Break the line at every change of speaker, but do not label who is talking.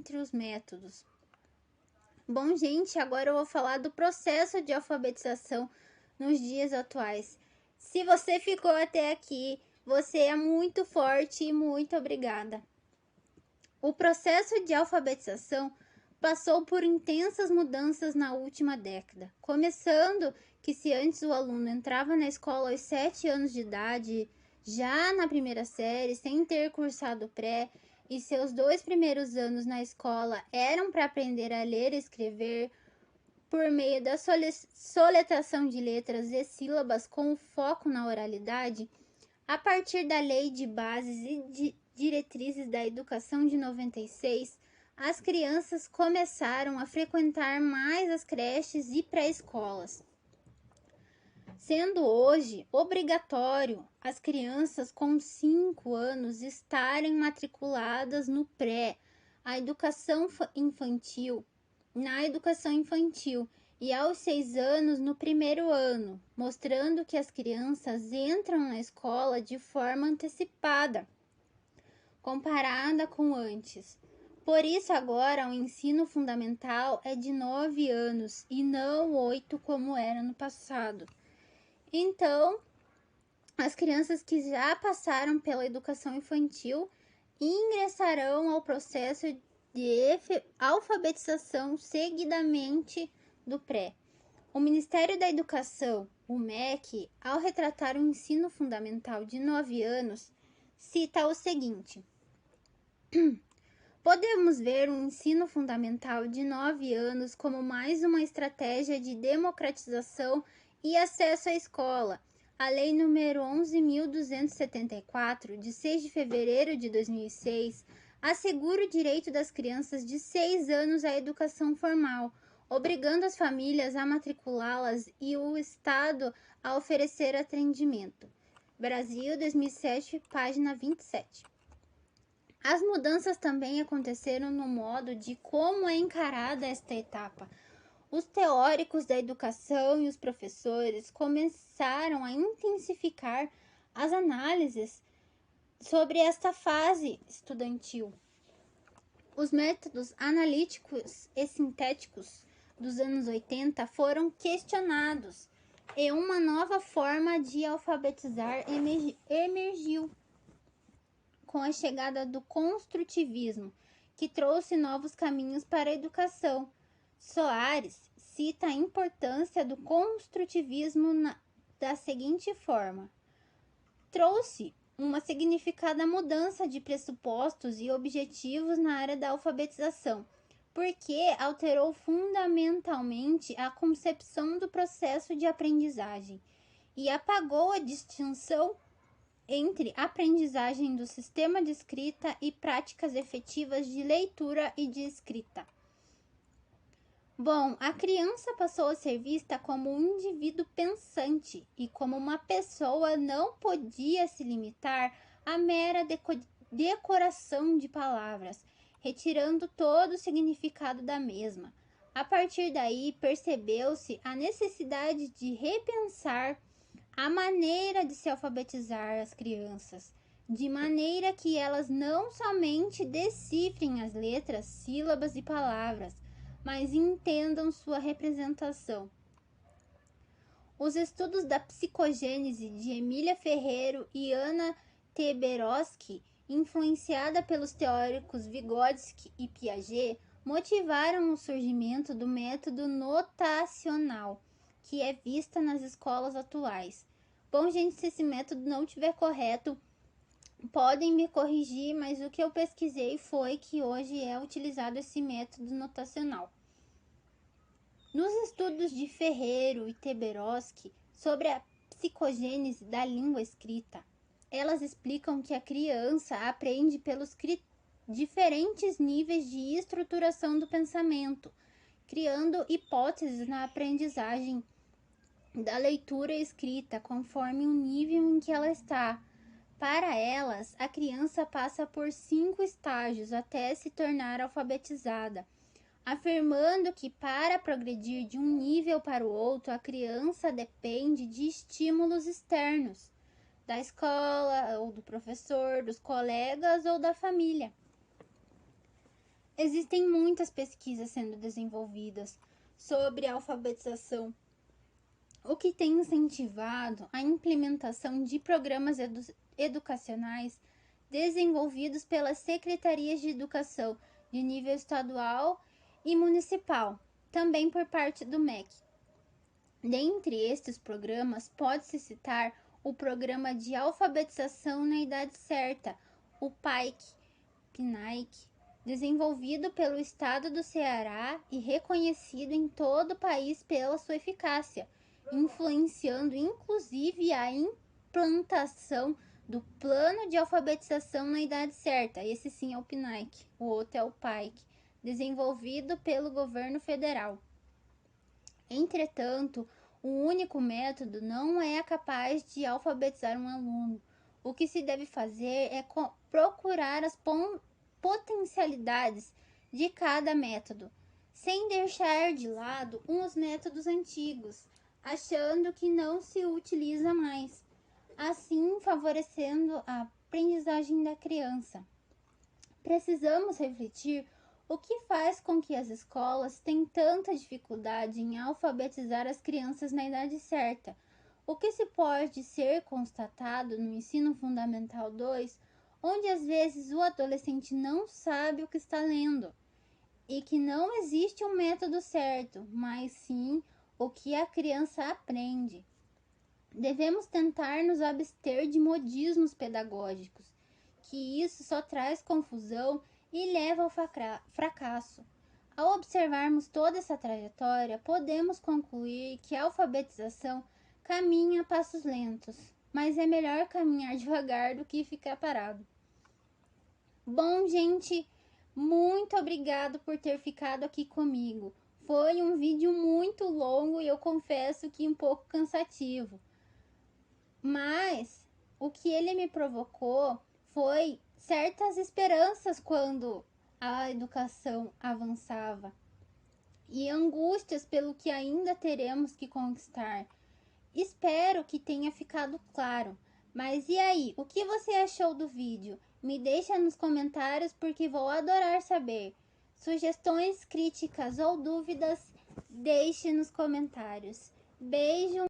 entre os métodos. Bom, gente, agora eu vou falar do processo de alfabetização nos dias atuais. Se você ficou até aqui, você é muito forte e muito obrigada. O processo de alfabetização passou por intensas mudanças na última década, começando que se antes o aluno entrava na escola aos 7 anos de idade, já na primeira série, sem ter cursado pré, e seus 2 primeiros anos na escola eram para aprender a ler e escrever por meio da soletração de letras e sílabas com foco na oralidade, a partir da Lei de Bases e Diretrizes da Educação de 96, as crianças começaram a frequentar mais as creches e pré-escolas, sendo hoje obrigatório as crianças com 5 anos estarem matriculadas no pré, na educação infantil, e aos 6 anos no primeiro ano, mostrando que as crianças entram na escola de forma antecipada, comparada com antes. Por isso agora o ensino fundamental é de 9 anos e não 8 como era no passado. Então, as crianças que já passaram pela educação infantil ingressarão ao processo de alfabetização seguidamente do pré. O Ministério da Educação, o MEC, ao retratar o ensino fundamental de 9 anos, cita o seguinte: podemos ver o ensino fundamental de 9 anos como mais uma estratégia de democratização e acesso à escola. A Lei nº 11.274, de 6 de fevereiro de 2006, assegura o direito das crianças de 6 anos à educação formal, obrigando as famílias a matriculá-las e o Estado a oferecer atendimento. Brasil, 2007, página 27. As mudanças também aconteceram no modo de como é encarada esta etapa. Os teóricos da educação e os professores começaram a intensificar as análises sobre esta fase estudantil. Os métodos analíticos e sintéticos dos anos 80 foram questionados e uma nova forma de alfabetizar emergiu com a chegada do construtivismo, que trouxe novos caminhos para a educação. Soares cita a importância do construtivismo da seguinte forma: trouxe uma significada mudança de pressupostos e objetivos na área da alfabetização, porque alterou fundamentalmente a concepção do processo de aprendizagem e apagou a distinção entre aprendizagem do sistema de escrita e práticas efetivas de leitura e de escrita. Bom, a criança passou a ser vista como um indivíduo pensante e como uma pessoa não podia se limitar à mera decoração de palavras, retirando todo o significado da mesma. A partir daí, percebeu-se a necessidade de repensar a maneira de se alfabetizar as crianças, de maneira que elas não somente decifrem as letras, sílabas e palavras, mas entendam sua representação. Os estudos da psicogênese de Emília Ferreiro e Anna Teberoski, influenciada pelos teóricos Vygotsky e Piaget, motivaram o surgimento do método notacional, que é vista nas escolas atuais. Bom, gente, se esse método não estiver correto, podem me corrigir, mas o que eu pesquisei foi que hoje é utilizado esse método notacional. Nos estudos de Ferreiro e Teberoski sobre a psicogênese da língua escrita, elas explicam que a criança aprende pelos diferentes níveis de estruturação do pensamento, criando hipóteses na aprendizagem da leitura e escrita conforme o nível em que ela está. Para elas, a criança passa por 5 estágios até se tornar alfabetizada, afirmando que para progredir de um nível para o outro, a criança depende de estímulos externos, da escola ou do professor, dos colegas ou da família. Existem muitas pesquisas sendo desenvolvidas sobre a alfabetização, o que tem incentivado a implementação de programas educacionais desenvolvidos pelas secretarias de educação de nível estadual e municipal, também por parte do MEC. Dentre estes programas, pode-se citar o Programa de Alfabetização na Idade Certa, o PAIC, desenvolvido pelo Estado do Ceará e reconhecido em todo o país pela sua eficácia, influenciando inclusive a implantação do Plano de Alfabetização na Idade Certa. Esse sim é o PNAE, o outro é o PAIC, desenvolvido pelo governo federal. Entretanto, o único método não é capaz de alfabetizar um aluno. O que se deve fazer é procurar as potencialidades de cada método, sem deixar de lado os métodos antigos, achando que não se utiliza mais, assim favorecendo a aprendizagem da criança. Precisamos refletir o que faz com que as escolas tenham tanta dificuldade em alfabetizar as crianças na idade certa. O que se pode ser constatado no ensino fundamental 2, onde às vezes o adolescente não sabe o que está lendo, e que não existe um método certo, mas sim o que a criança aprende. Devemos tentar nos abster de modismos pedagógicos, que isso só traz confusão e leva ao fracasso. Ao observarmos toda essa trajetória, podemos concluir que a alfabetização caminha a passos lentos, mas é melhor caminhar devagar do que ficar parado. Bom, gente, muito obrigado por ter ficado aqui comigo. Foi um vídeo muito longo e eu confesso que um pouco cansativo. Mas o que ele me provocou foi certas esperanças quando a educação avançava e angústias pelo que ainda teremos que conquistar. Espero que tenha ficado claro. Mas e aí, o que você achou do vídeo? Me deixa nos comentários porque vou adorar saber. Sugestões, críticas ou dúvidas, deixe nos comentários. Beijo!